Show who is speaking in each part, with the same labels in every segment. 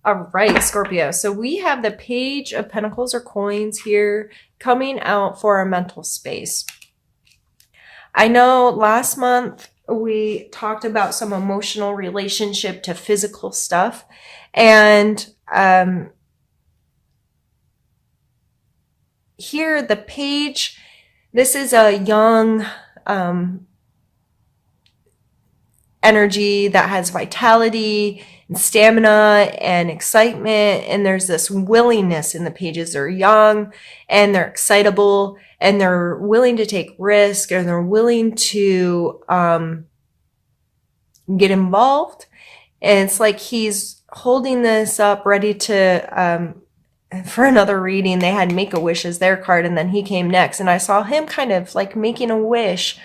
Speaker 1: All right, Scorpio. So we have the Page of Pentacles or coins here coming out for our mental space. I know last month we talked about some emotional relationship to physical stuff. And here, the page, this is a young energy that has vitality and stamina and excitement, and there's this willingness in the pages. They're young and they're excitable and they're willing to take risk, and they're willing to get involved. And it's like he's holding this up ready to for another reading. They had Make-A-Wish as their card, and then he came next, and I saw him kind of like making a wish,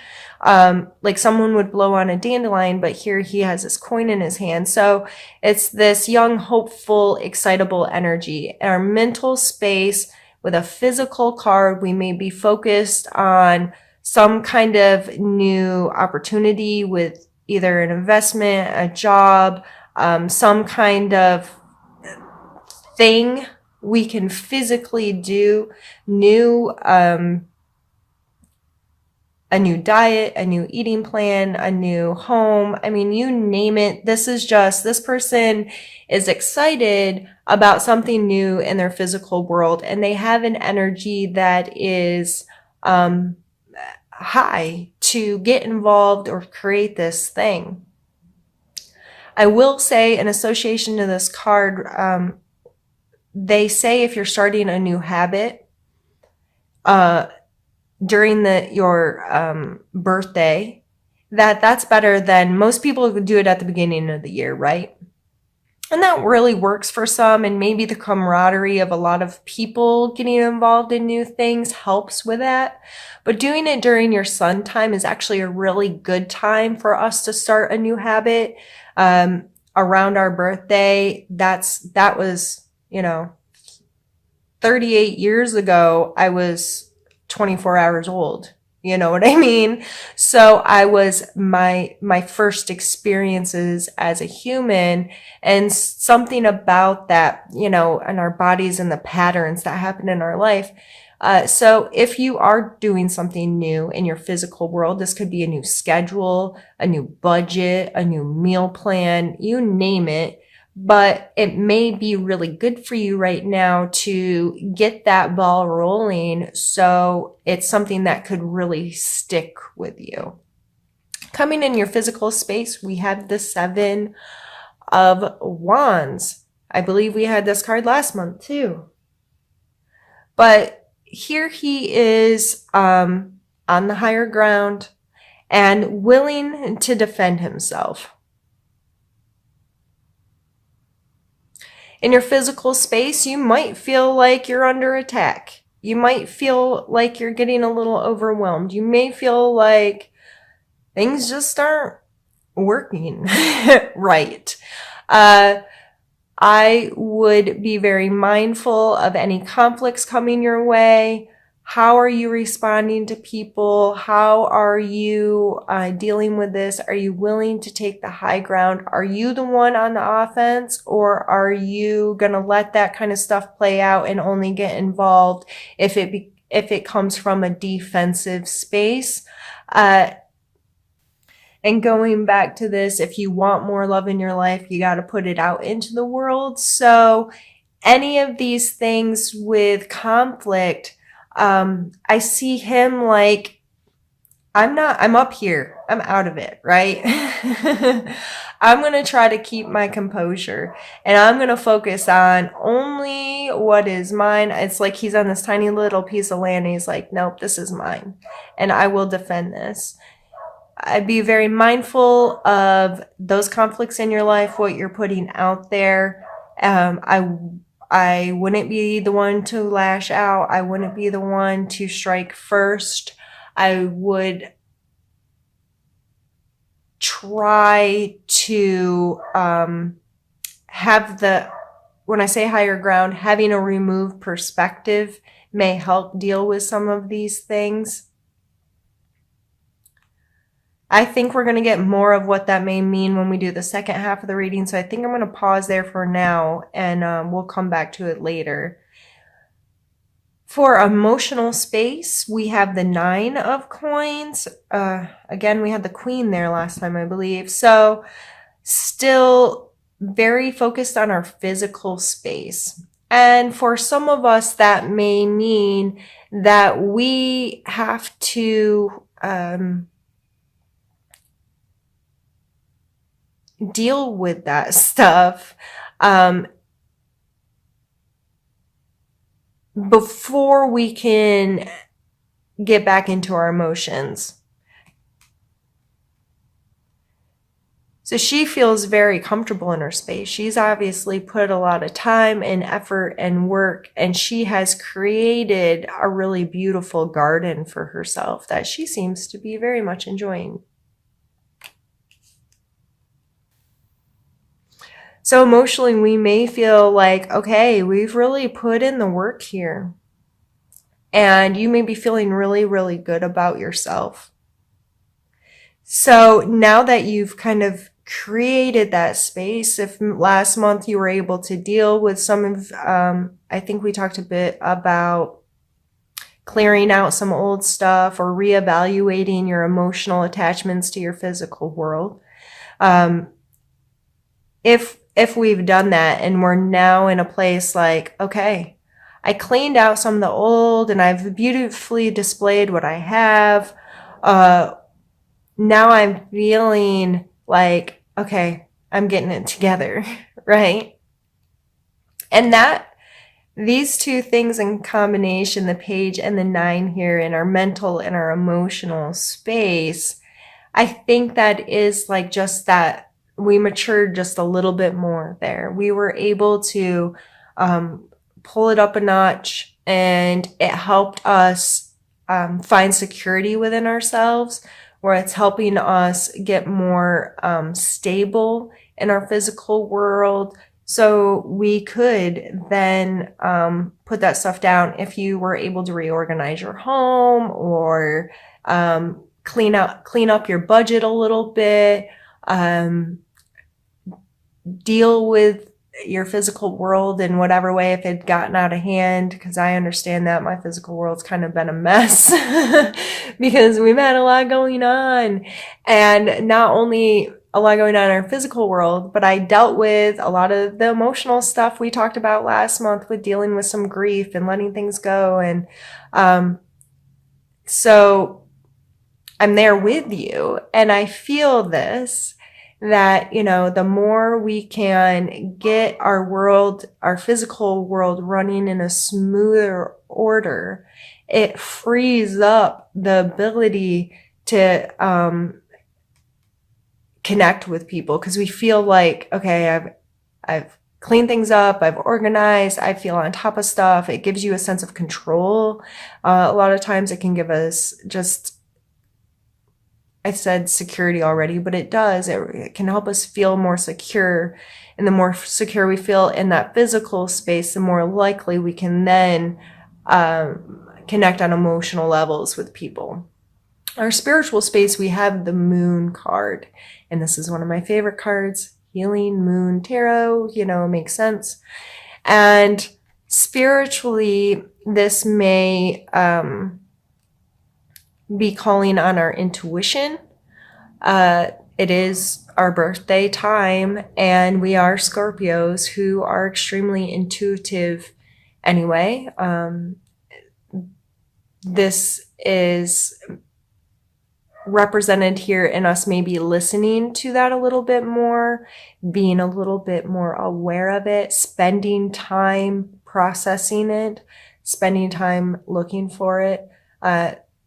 Speaker 1: like someone would blow on a dandelion, but here he has this coin in his hand. So it's this young, hopeful, excitable energy. Our mental space with a physical card, we may be focused on some kind of new opportunity with either an investment, a job, some kind of thing we can physically do, new, a new diet, a new eating plan, a new home. I mean, you name it. This is just, this person is excited about something new in their physical world, and they have an energy that is high to get involved or create this thing. I will say, in association to this card, they say if you're starting a new habit, during your birthday, that's better than most people do it at the beginning of the year, right? And that really works for some, and maybe the camaraderie of a lot of people getting involved in new things helps with that. But doing it during your sun time is actually a really good time for us to start a new habit. Around our birthday, that was, 38 years ago, I was 24 hours old. You know what I mean? So I was my first experiences as a human, and something about that, and our bodies and the patterns that happen in our life. So if you are doing something new in your physical world, this could be a new schedule, a new budget, a new meal plan, you name it. But it may be really good for you right now to get that ball rolling, so it's something that could really stick with you. Coming in your physical space, we have the Seven of Wands. I believe we had this card last month too. But here he is on the higher ground and willing to defend himself. In your physical space, you might feel like you're under attack. You might feel like you're getting a little overwhelmed. You may feel like things just aren't working right. I would be very mindful of any conflicts coming your way. How are you responding to people? How are you dealing with this? Are you willing to take the high ground? Are you the one on the offense, or are you going to let that kind of stuff play out and only get involved if it comes from a defensive space? And going back to this, if you want more love in your life, you got to put it out into the world. So any of these things with conflict, I see him like, I'm up here. I'm out of it, right? I'm going to try to keep my composure, and I'm going to focus on only what is mine. It's like he's on this tiny little piece of land, and he's like, nope, this is mine, and I will defend this. I'd be very mindful of those conflicts in your life, what you're putting out there. I wouldn't be the one to lash out. I wouldn't be the one to strike first. I would try to when I say higher ground, having a removed perspective may help deal with some of these things. I think we're going to get more of what that may mean when we do the second half of the reading. So I think I'm going to pause there for now, and we'll come back to it later. For emotional space, we have the 9 of coins. Again, we had the queen there last time, I believe. So still very focused on our physical space. And for some of us, that may mean that we have to deal with that stuff before we can get back into our emotions. So she feels very comfortable in her space. She's obviously put a lot of time and effort and work, and she has created a really beautiful garden for herself that she seems to be very much enjoying. So emotionally, we may feel like, okay, we've really put in the work here. And you may be feeling really, really good about yourself. So now that you've kind of created that space, if last month you were able to deal with some of, I think we talked a bit about clearing out some old stuff or reevaluating your emotional attachments to your physical world. If we've done that and we're now in a place like, okay, I cleaned out some of the old and I've beautifully displayed what I have. Now I'm feeling like, okay, I'm getting it together, right? And these two things in combination, the page and the 9 here in our mental and our emotional space, I think that is like just that we matured just a little bit more there. We were able to pull it up a notch, and it helped us find security within ourselves, where it's helping us get more stable in our physical world. So we could then put that stuff down if you were able to reorganize your home or clean up your budget a little bit, deal with your physical world in whatever way if it had gotten out of hand, because I understand that my physical world's kind of been a mess because we've had a lot going on, and not only a lot going on in our physical world, but I dealt with a lot of the emotional stuff we talked about last month with dealing with some grief and letting things go. And so I'm there with you, and I feel this, that, you know, the more we can get our world, our physical world running in a smoother order, it frees up the ability to connect with people, because we feel like, okay, I've cleaned things up, I've organized, I feel on top of stuff. It gives you a sense of control. A lot of times it can give us just, I said security already, but it does. It can help us feel more secure. And the more secure we feel in that physical space, the more likely we can then connect on emotional levels with people. Our spiritual space, we have the Moon card. And this is one of my favorite cards. Healing Moon Tarot, you know, makes sense. And spiritually, this may be calling on our intuition. It is our birthday time, and we are Scorpios who are extremely intuitive anyway. This is represented here in us maybe listening to that a little bit more, being a little bit more aware of it, spending time processing it, spending time looking for it.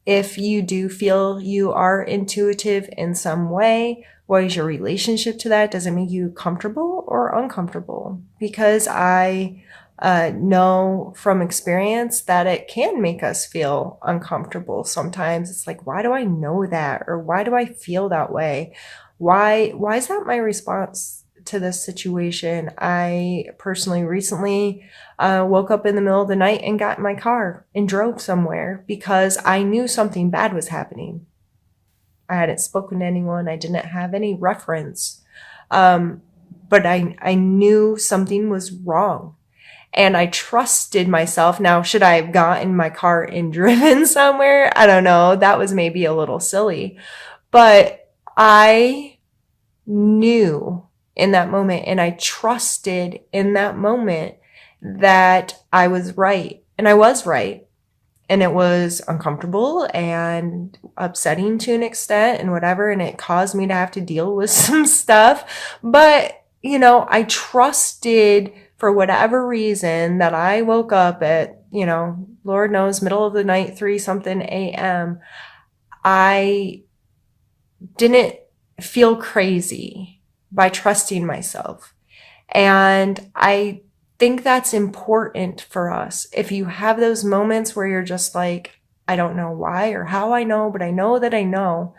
Speaker 1: If you do feel you are intuitive in some way, what is your relationship to that? Does it make you comfortable or uncomfortable? Because I know from experience that it can make us feel uncomfortable sometimes. It's like, why do I know that? Or why do I feel that way? Why is that my response to this situation? I personally recently woke up in the middle of the night and got in my car and drove somewhere because I knew something bad was happening. I hadn't spoken to anyone. I didn't have any reference. But I knew something was wrong. And I trusted myself. Now, should I have gotten in my car and driven somewhere? I don't know. That was maybe a little silly. But I knew in that moment and I trusted in that moment that I was right. And I was right. And it was uncomfortable and upsetting to an extent and whatever. And it caused me to have to deal with some stuff. But, I trusted for whatever reason that I woke up at, Lord knows, middle of the night, 3 something a.m. I didn't feel crazy by trusting myself. And I think that's important for us. If you have those moments where you're just like, I don't know why or how I know, but I know that I know.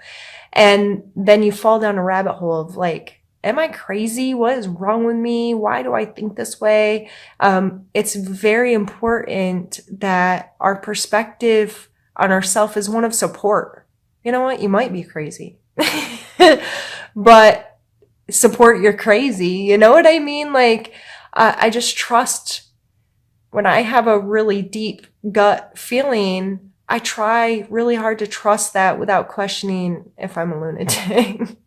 Speaker 1: And then you fall down a rabbit hole of like, am I crazy? What is wrong with me? Why do I think this way? It's very important that our perspective on ourselves is one of support. You know what? You might be crazy, but support you're crazy. You know what I mean? Like, I just trust when I have a really deep gut feeling, I try really hard to trust that without questioning if I'm a lunatic.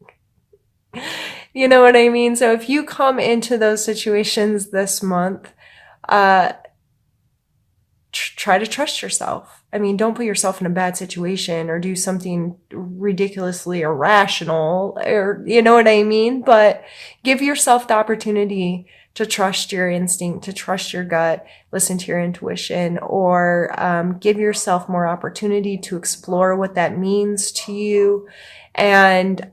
Speaker 1: You know what I mean? So if you come into those situations this month, try to trust yourself. I mean, don't put yourself in a bad situation or do something ridiculously irrational, or you know what I mean? But give yourself the opportunity to trust your instinct, to trust your gut, listen to your intuition, or give yourself more opportunity to explore what that means to you. And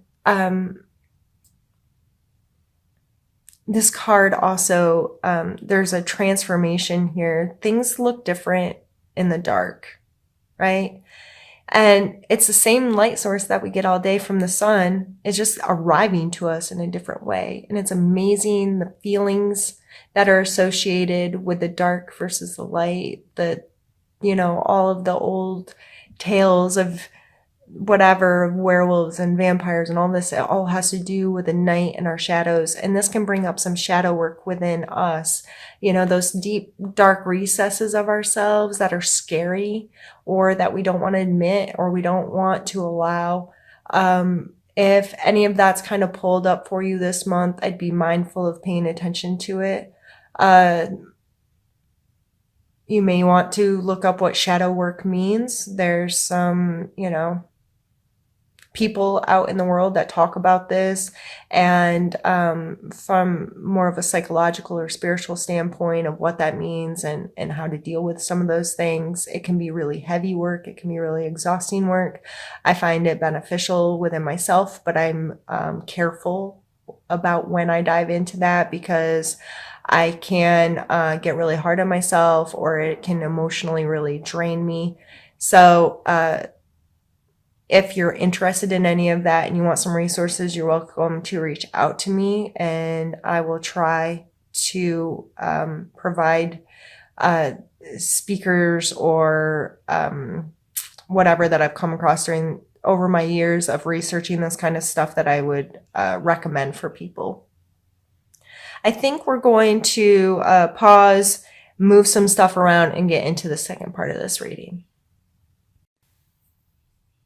Speaker 1: this card also, there's a transformation here. Things look different in the dark, right? And it's the same light source that we get all day from the sun. It's just arriving to us in a different way. And it's amazing the feelings that are associated with the dark versus the light, all of the old tales of whatever, werewolves and vampires and all this, it all has to do with the night and our shadows. And this can bring up some shadow work within us, those deep, dark recesses of ourselves that are scary or that we don't want to admit or we don't want to allow. If any of that's kind of pulled up for you this month, I'd be mindful of paying attention to it. You may want to look up what shadow work means. There's some, people out in the world that talk about this, and from more of a psychological or spiritual standpoint of what that means and how to deal with some of those things. It can be really heavy work. It can be really exhausting work. I find it beneficial within myself, but I'm careful about when I dive into that because I can get really hard on myself or it can emotionally really drain me. So if you're interested in any of that and you want some resources, you're welcome to reach out to me and I will try to provide speakers or whatever that I've come across over my years of researching this kind of stuff that I would recommend for people. I think we're going to pause, move some stuff around, and get into the second part of this reading.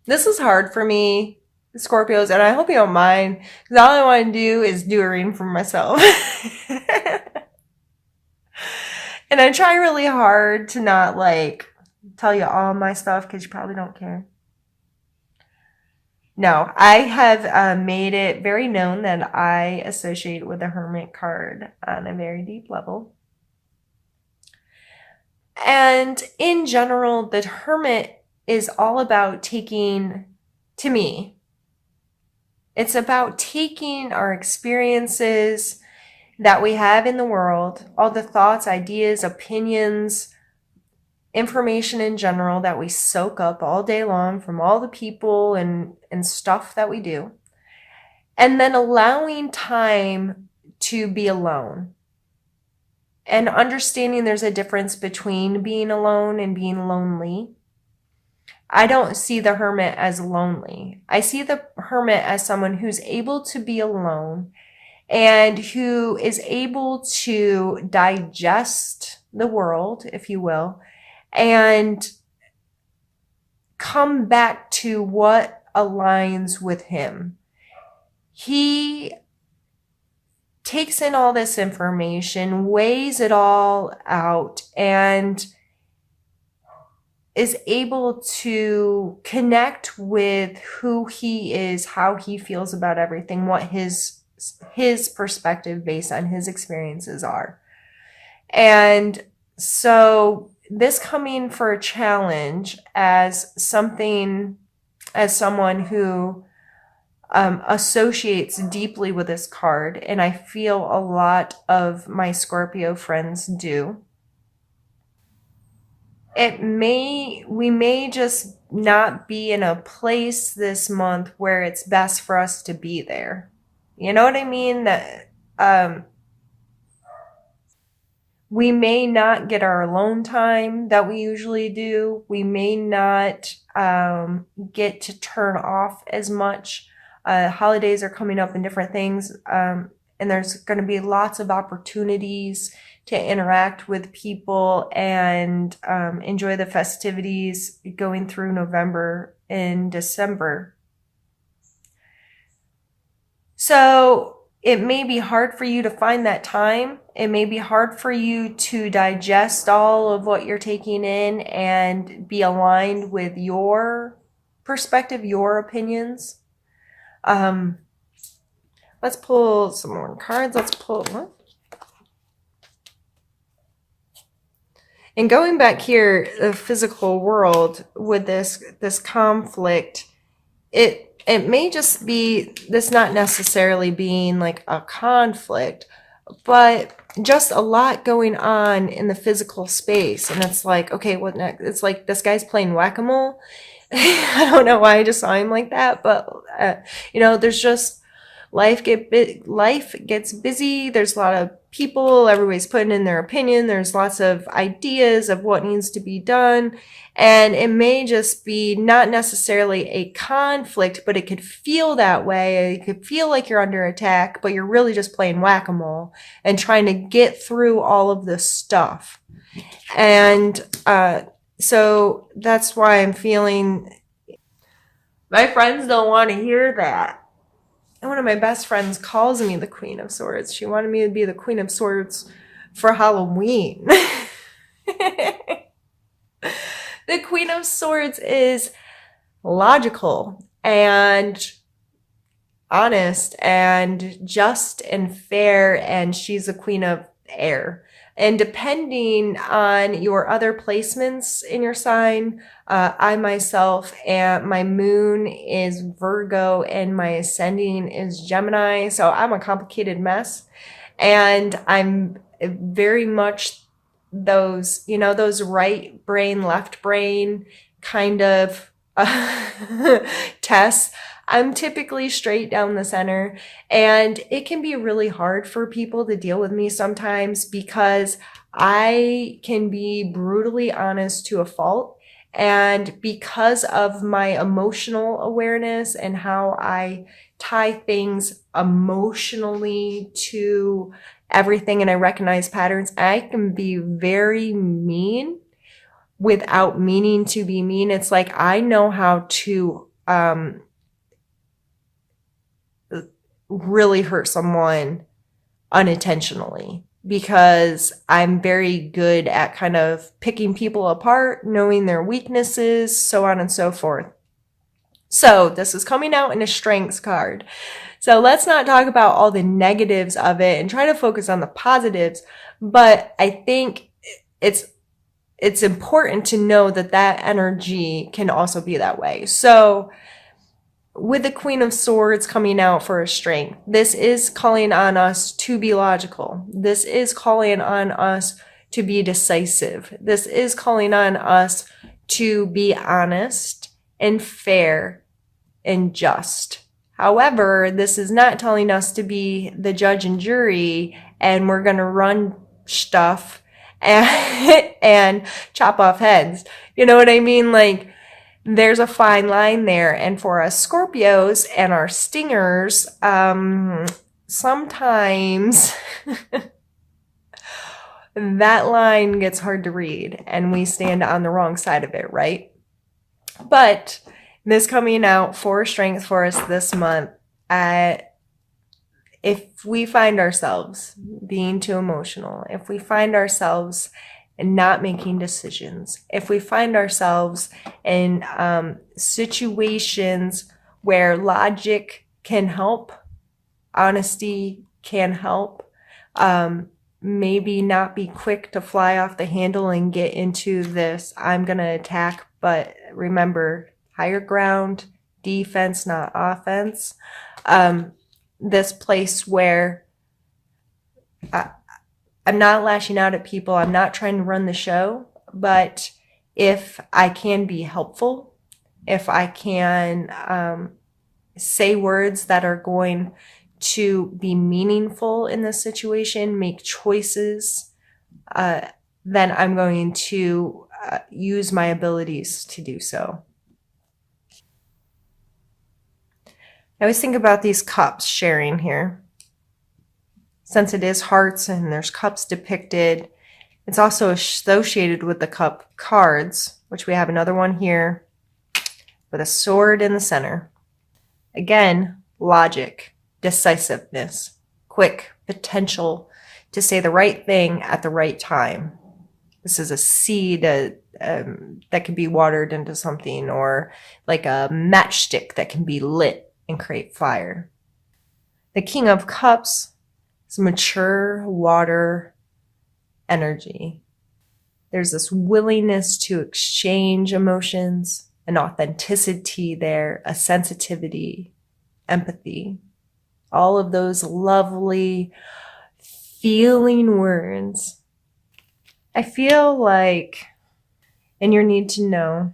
Speaker 1: This is hard for me, Scorpios, and I hope you don't mind, because all I want to do is do a reading for myself. And I try really hard to not, tell you all my stuff, because you probably don't care. No, I have made it very known that I associate with the Hermit card on a very deep level. And in general, the Hermit is all about taking, to me, it's about taking our experiences that we have in the world, all the thoughts, ideas, opinions, information in general that we soak up all day long from all the people and stuff that we do, and then allowing time to be alone and understanding there's a difference between being alone and being lonely. I don't see the hermit as lonely. I see the hermit as someone who's able to be alone and who is able to digest the world, if you will, and come back to what aligns with him. He takes in all this information, weighs it all out, and is able to connect with who he is, how he feels about everything, what his perspective based on his experiences are. And so this coming for a challenge as someone who associates deeply with this card, and I feel a lot of my Scorpio friends do. We may just not be in a place this month where it's best for us to be there. You know what I mean? That we may not get our alone time that we usually do. We may not get to turn off as much. Holidays are coming up and different things. And there's going to be lots of opportunities to interact with people and enjoy the festivities going through November and December. So it may be hard for you to find that time. It may be hard for you to digest all of what you're taking in and be aligned with your perspective, your opinions. Let's pull some more cards. Let's pull what? And going back here, the physical world with this conflict, it may just be this not necessarily being like a conflict, but just a lot going on in the physical space. And it's like, okay, what next? It's like this guy's playing whack-a-mole. I don't know why I just saw him like that, but there's just life gets busy. There's a lot of people, everybody's putting in their opinion. There's lots of ideas of what needs to be done. And it may just be not necessarily a conflict, but it could feel that way. It could feel like you're under attack, but you're really just playing whack-a-mole and trying to get through all of this stuff. And so that's why I'm feeling my friends don't want to hear that. And one of my best friends calls me the Queen of Swords. She wanted me to be the Queen of Swords for Halloween. The Queen of Swords is logical and honest and just and fair, and she's the Queen of Air. And depending on your other placements in your sign, I myself, and my moon is Virgo and my ascending is Gemini. So I'm a complicated mess. And I'm very much those right brain, left brain kind of tests. I'm typically straight down the center, and it can be really hard for people to deal with me sometimes because I can be brutally honest to a fault. And because of my emotional awareness and how I tie things emotionally to everything and I recognize patterns, I can be very mean without meaning to be mean. It's like I know how to really hurt someone unintentionally because I'm very good at kind of picking people apart, knowing their weaknesses, so on and so forth. So this is coming out in a strengths card. So let's not talk about all the negatives of it and try to focus on the positives. But I think it's important to know that energy can also be that way. So with the Queen of Swords coming out for a strength, this is calling on us to be logical. This is calling on us to be decisive. This is calling on us to be honest and fair and just. However, this is not telling us to be the judge and jury and we're going to run stuff and chop off heads. You know what I mean? Like, there's a fine line there. And for us Scorpios and our stingers, sometimes that line gets hard to read and we stand on the wrong side of it, right? But this coming out for strength for us this month, if we find ourselves being too emotional, if we find ourselves not making decisions, if we find ourselves in situations where logic can help, honesty can help, maybe not be quick to fly off the handle and get into this, I'm going to attack, but remember, higher ground, defense, not offense. This place where I'm not lashing out at people, I'm not trying to run the show, but if I can be helpful, if I can say words that are going to be meaningful in this situation, make choices, then I'm going to use my abilities to do so. I always think about these cups sharing here. Since it is hearts and there's cups depicted, it's also associated with the cup cards, which we have another one here with a sword in the center. Again, logic, decisiveness, quick potential to say the right thing at the right time. This is a seed that can be watered into something, or like a matchstick that can be lit and create fire. The King of Cups is mature water energy. There's this willingness to exchange emotions, an authenticity there, a sensitivity, empathy, all of those lovely feeling words. I feel like in your need to know,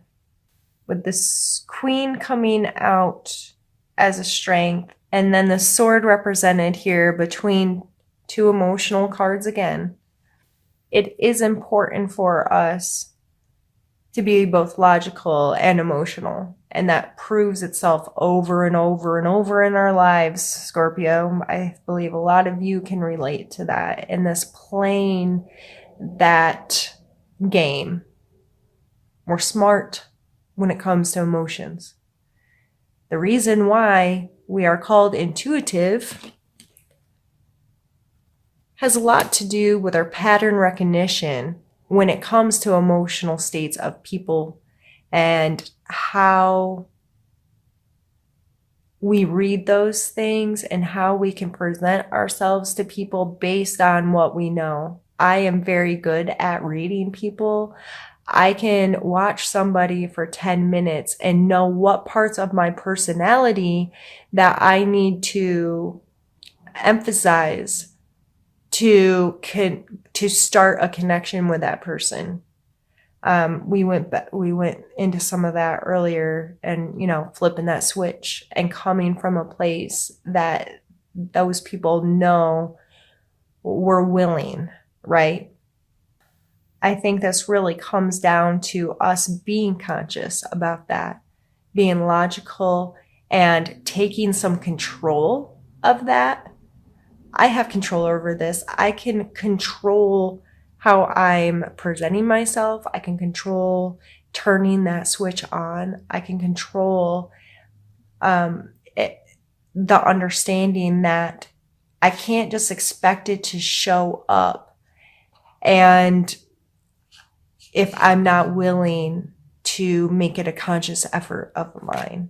Speaker 1: with this queen coming out as a strength, and then the sword represented here between two emotional cards again, it is important for us to be both logical and emotional. And that proves itself over and over and over in our lives, Scorpio. I believe a lot of you can relate to that in this playing that game. We're smart when it comes to emotions. The reason why we are called intuitive has a lot to do with our pattern recognition when it comes to emotional states of people and how we read those things and how we can present ourselves to people based on what we know. I am very good at reading people. I can watch somebody for 10 minutes and know what parts of my personality that I need to emphasize to start a connection with that person. We went into some of that earlier, and flipping that switch and coming from a place that those people know we're willing, right? I think this really comes down to us being conscious about that, being logical and taking some control of that. I have control over this. I can control how I'm presenting myself. I can control turning that switch on. I can control the understanding that I can't just expect it to show up. And if I'm not willing to make it a conscious effort of mine.